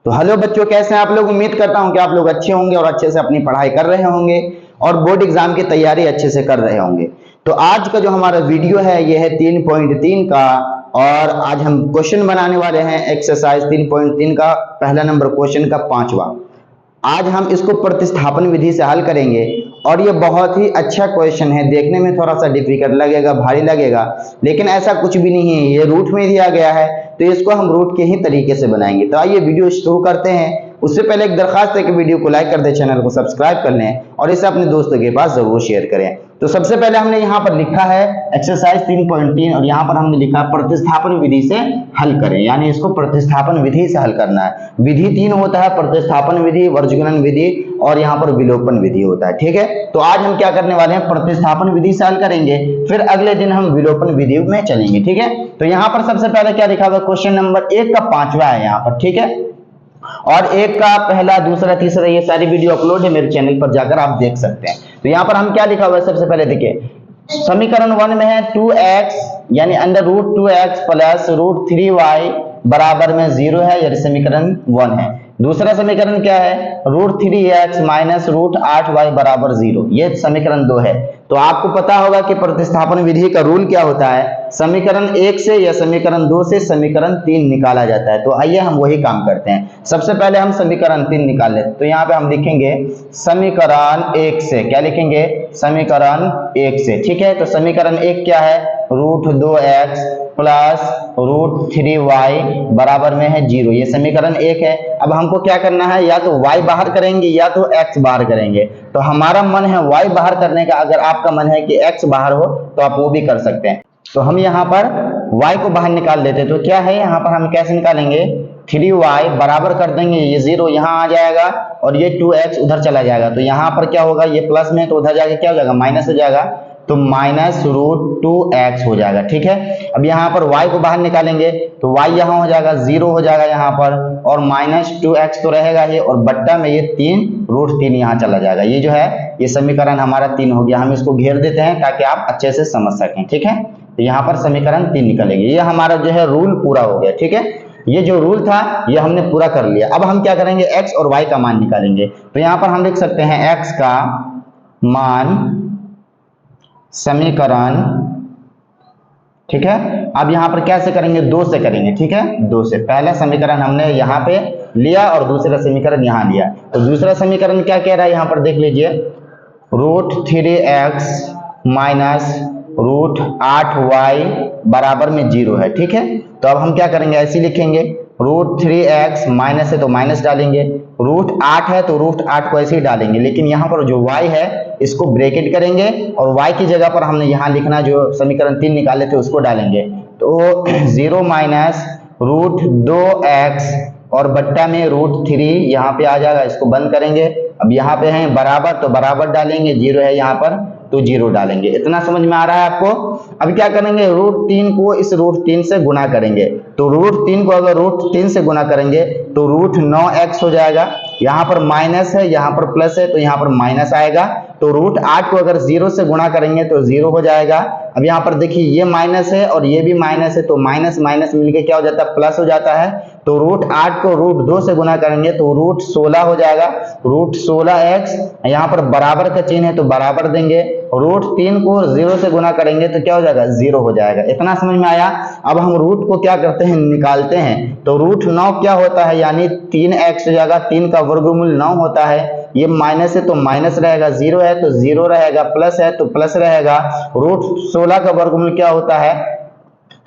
तो हेलो बच्चों, कैसे हैं आप लोग। उम्मीद करता हूं कि आप लोग अच्छे होंगे और अच्छे से अपनी पढ़ाई कर रहे होंगे और बोर्ड एग्जाम की तैयारी अच्छे से कर रहे होंगे। तो आज का जो हमारा वीडियो है ये है 3.3 का, और आज हम क्वेश्चन बनाने वाले हैं एक्सरसाइज 3.3 का पहला नंबर क्वेश्चन का 5वां। आज हम इसको प्रतिस्थापन विधि से हल करेंगे और ये बहुत ही अच्छा क्वेश्चन है। देखने में थोड़ा सा डिफिकल्ट लगेगा, भारी लगेगा, लेकिन ऐसा कुछ भी नहीं है। ये रूट में दिया गया है तो इसको हम रूट के ही तरीके से बनाएंगे। तो आइए वीडियो शुरू करते हैं। उससे पहले एक दरखास्त है कि वीडियो को लाइक कर दें, चैनल को सब्सक्राइब कर लें और इसे अपने दोस्तों के पास जरूर शेयर करें। तो सबसे पहले हमने यहाँ पर लिखा है एक्सरसाइज 3.3 और यहाँ पर हमने लिखा प्रतिस्थापन विधि से हल करें, यानी इसको प्रतिस्थापन विधि से हल करना है। विधि 3 होता है, प्रतिस्थापन विधि, वर्गीकरण विधि और यहाँ पर विलोपन विधि होता है। ठीक है, तो आज हम क्या करने वाले हैं, प्रतिस्थापन विधि से हल करेंगे, फिर अगले दिन हम विलोपन विधि में चलेंगे। ठीक है, तो यहाँ पर सबसे पहले क्या लिखा हुआ, क्वेश्चन नंबर 1 का 5वां है यहाँ पर। ठीक है, और 1 का पहला, दूसरा, तीसरा ये सारी वीडियो अपलोड है मेरे चैनल पर, जाकर आप देख सकते हैं। तो यहाँ पर हम क्या लिखा हुआ है, सबसे पहले देखिए समीकरण 1 में है 2x यानी under root 2x plus root 3y बराबर में 0 है, यानी समीकरण 1 है। दूसरा समीकरण क्या है, root 3x minus root 8y बराबर 0, ये समीकरण 2 है। तो आपको पता होगा कि प्रतिस्थापन विधि का रूल क्या होता है, समीकरण 1 से या समीकरण 2 से समीकरण 3 निकाला जाता है। तो आइए हम वही काम करते हैं। सबसे पहले हम समीकरण 3 निकाल लेते हैं। तो यहाँ पे हम लिखेंगे समीकरण 1 से, क्या लिखेंगे, समीकरण 1 से। ठीक है, तो समीकरण 1 क्या है, root 2x plus root 3y बराबर में है 0, ये समीकरण 1 है। अब हमको क्या करना है, या तो y बाहर करेंगे या तो x बाहर करेंगे। तो हमारा मन है y बाहर करने का, अगर आपका मन है कि x बाहर हो तो आप वो भी कर सकते हैं। तो हम यहाँ पर y को बाहर निकाल देते हैं। तो क्या है, यहाँ पर हम कैसे निकालेंगे, 3y बराबर कर देंगे, ये 0 यहाँ आ जाएगा और ये 2x उधर चला जाएगा। तो यहाँ पर क्या होगा, ये प्लस में तो उधर जाके क्या हो जाएगा, माइनस हो जाएगा, तो माइनस रूट 2x हो जाएगा। ठीक है, अब यहाँ पर y को बाहर निकालेंगे तो y यहाँ हो जाएगा 0 हो जाएगा यहाँ पर, और माइनस 2x तो रहेगा ही, और बट्टा में ये 3 रूट 3 यहाँ चला जाएगा। ये जो है ये समीकरण हमारा 3 हो गया। हम इसको घेर देते हैं ताकि आप अच्छे से समझ सकें। ठीक है, तो यहाँ पर समीकरण 3 निकलेगी। ये हमारा जो है रूल पूरा हो गया। ठीक है, ये जो रूल था ये हमने पूरा कर लिया। अब हम क्या करेंगे, x और y का मान निकालेंगे। तो यहाँ पर हम लिख सकते हैं x का मान समीकरण, ठीक है। अब यहाँ पर कैसे करेंगे, 2 से करेंगे। ठीक है, 2 से। पहला समीकरण हमने यहाँ पे लिया और दूसरा समीकरण यहाँ लिया। तो दूसरा समीकरण क्या कह रहा है, यहाँ पर देख लीजिए, root 3x minus root 8y बराबर में 0 है। ठीक है, तो अब हम क्या करेंगे, ऐसे लिखेंगे, रूट 3x माइनस है तो माइनस डालेंगे, रूट 8 है तो रूट 8 को ऐसे ही डालेंगे, लेकिन यहाँ पर जो y है इसको ब्रैकेट करेंगे और y की जगह पर हमने यहाँ लिखना जो समीकरण 3 निकाले थे उसको डालेंगे। तो 0 माइनस रूट 2x और बट्टा में रूट 3 यहाँ पे आ जाएगा, इसको बंद करेंगे। अब यहाँ पे है बराबर, तो बराबर डालेंगे, 0 है यहाँ पर तो 0 डालेंगे। इतना समझ में आ रहा है आपको। अब क्या करेंगे, रूट 3 को इस रूट 3 से गुना करेंगे। तो रूट 3 को अगर रूट 3 से गुना करेंगे तो रूट 9x हो जाएगा। यहाँ पर माइनस है, यहाँ पर प्लस है, तो यहाँ पर माइनस आएगा। तो रूट 8 को अगर 0 से गुणा करेंगे तो 0 हो जाएगा। अब यहाँ पर देखिए ये माइनस है और ये भी माइनस है, तो माइनस माइनस मिलके क्या हो जाता है, प्लस हो जाता है। तो रूट 8 को रूट 2 से गुना करेंगे तो रूट 16 हो जाएगा, रूट 16x। यहाँ पर बराबर का चिन्ह है तो बराबर देंगे। रूट 3 को 0 से गुना करेंगे तो क्या हो जाएगा, 0 हो जाएगा। इतना समझ में आया। अब हम रूट को क्या करते हैं, निकालते हैं। तो रूट 9 क्या होता है, यानी 3x हो जाएगा, 3 का वर्गमूल 9 होता है। ये माइनस है तो माइनस रहेगा, 0 है तो 0 रहेगा, प्लस है तो प्लस रहेगा। रूट 16 का वर्गमूल क्या होता है,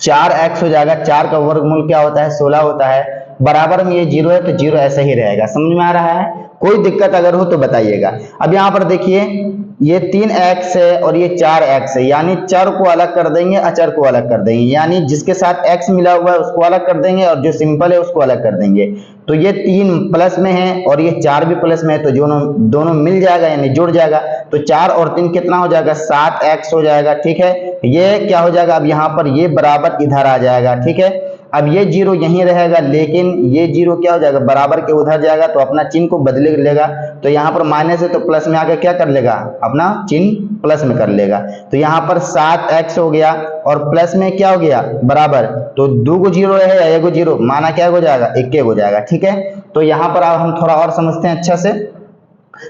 4x हो जाएगा, 4 का वर्गमूल क्या होता है, 16 होता है। बराबर में ये 0 है तो 0 ऐसा ही रहेगा। समझ में आ रहा है, कोई दिक्कत अगर हो तो बताइएगा। अब यहाँ पर देखिए ये 3x है और ये 4x है, यानी चर को अलग कर देंगे, अचर को अलग कर देंगे, यानी जिसके साथ x मिला हुआ है उसको अलग कर देंगे और जो सिंपल है उसको अलग कर देंगे। तो ये 3 प्लस में है और ये 4 भी प्लस में है, तो दोनों मिल जाएगा यानी जुड़ जाएगा। तो 4 और 3 कितना हो जाएगा, 7x हो जाएगा। ठीक है, ये क्या हो जाएगा, अब यहाँ पर ये बराबर इधर आ जाएगा। ठीक है, अब ये जीरो यहीं रहेगा, लेकिन ये जीरो क्या हो जाएगा, बराबर के उधर जाएगा तो अपना चिन्ह को बदले लेगा। तो यहाँ पर माइनस है तो प्लस में आकर क्या कर लेगा, अपना चिन्ह प्लस में कर लेगा। तो यहाँ पर 7x हो गया और प्लस में क्या हो गया, बराबर। तो 2 जीरो है या 1 जीरो, माना क्या हो जाएगा, 1 हो जाएगा। ठीक है, तो यहाँ पर अब हम थोड़ा और समझते हैं अच्छा से।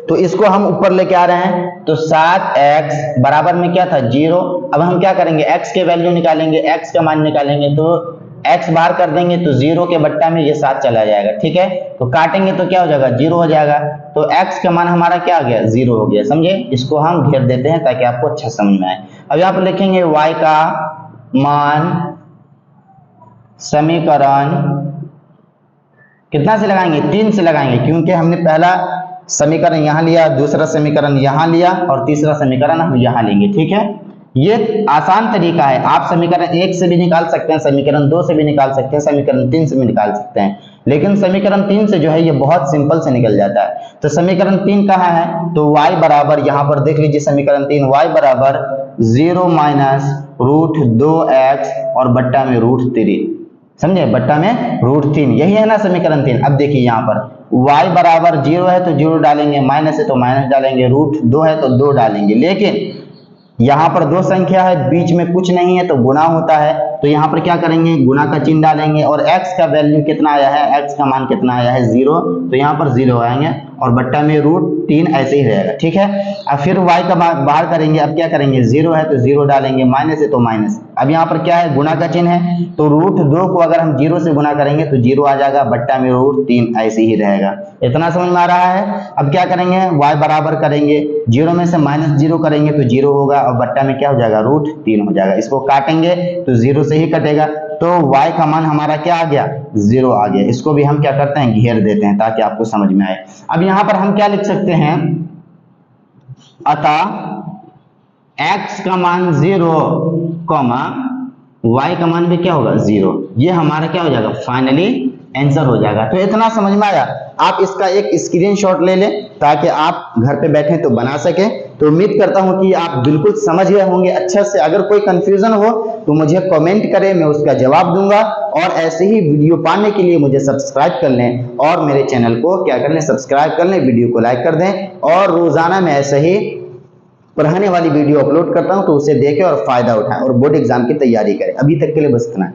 तो इसको हम ऊपर लेके आ रहे हैं, तो 7x बराबर में क्या था, 0। अब हम क्या करेंगे, x के वैल्यू निकालेंगे, x का मान निकालेंगे। तो x बाहर कर देंगे तो 0 के बट्टा में ये 7 चला जाएगा। ठीक है, तो काटेंगे तो क्या हो जाएगा, 0 हो जाएगा। तो x का मान हमारा क्या हो गया, 0 हो गया। समझे, इसको हम घेर देते हैं ताकि आपको अच्छा समझ में आए। अब यहाँ पर लिखेंगे y का मान समीकरण कितना से लगाएंगे, 3 से लगाएंगे, क्योंकि हमने पहला समीकरण यहाँ लिया, दूसरा समीकरण यहाँ लिया और तीसरा समीकरण हम यहाँ लेंगे। ठीक है, ये आसान तरीका है। आप समीकरण 1 से भी निकाल सकते हैं, समीकरण 2 से भी निकाल सकते हैं, समीकरण 3 से भी निकाल सकते हैं, लेकिन समीकरण 3 से जो है ये बहुत सिंपल से निकल जाता है। तो समीकरण 3 कहाँ है, तो y बराबर, यहाँ पर देख लीजिए समीकरण 3, y बराबर 0 माइनस रूट 2x और बट्टा में रूट 3। समझे, बट्टा में रूट 3, यही है ना समीकरण 3। अब देखिए यहाँ पर y बराबर 0 है तो 0 डालेंगे, माइनस है तो माइनस डालेंगे, रूट 2 है तो 2 डालेंगे। लेकिन यहाँ पर 2 संख्या है, बीच में कुछ नहीं है तो गुना होता है, तो यहाँ पर क्या करेंगे, गुना का चिन्ह डालेंगे। और x का वैल्यू कितना आया है, x का मान कितना आया है, 0, तो यहाँ पर 0 आएंगे और बट्टा में रूट 3 ऐसे ही रहेगा। ठीक है, अब फिर y का बाहर करेंगे। अब क्या करेंगे, 0 है तो 0 डालेंगे, माइनस है तो माइनस। अब यहाँ पर क्या है, गुना का चिन्ह है, तो रूट 2 को अगर हम 0 से गुना करेंगे तो 0 आ जाएगा, बट्टा में रूट 3 ऐसे ही रहेगा। इतना समझ में आ रहा है। अब क्या करेंगे, y बराबर करेंगे, 0 में से माइनस 0 करेंगे तो 0 होगा और बट्टा में क्या हो जाएगा, रूट 3 हो जाएगा। इसको काटेंगे तो 0 से ही कटेगा, तो y का मान हमारा क्या आ गया, 0 आ गया। इसको भी हम क्या करते हैं, घेर देते हैं ताकि आपको समझ में आए। अब यहाँ पर हम क्या लिख सकते हैं, अतः x का मान 0, y का मान भी क्या होगा, 0। ये हमारा क्या हो जाएगा, फाइनली आंसर हो जाएगा। तो इतना समझ में आया। आप इसका एक स्क्रीनशॉट ले लें ताकि आप घर पे बैठे तो बना सके। तो उम्मीद करता हूं कि आप बिल्कुल समझ गए होंगे अच्छा से। अगर कोई कंफ्यूजन हो तो मुझे कमेंट करें, मैं उसका जवाब दूंगा। और ऐसे ही वीडियो पाने के लिए मुझे सब्सक्राइब कर लें और मेरे चैनल को क्या कर लें, सब्सक्राइब कर लें, वीडियो को लाइक कर दें। और रोजाना मैं ऐसे ही पढ़ाने वाली वीडियो अपलोड करता हूं, तो उसे देखें और फायदा उठाएं और बोर्ड एग्जाम की तैयारी करें। अभी तक के लिए बस इतना।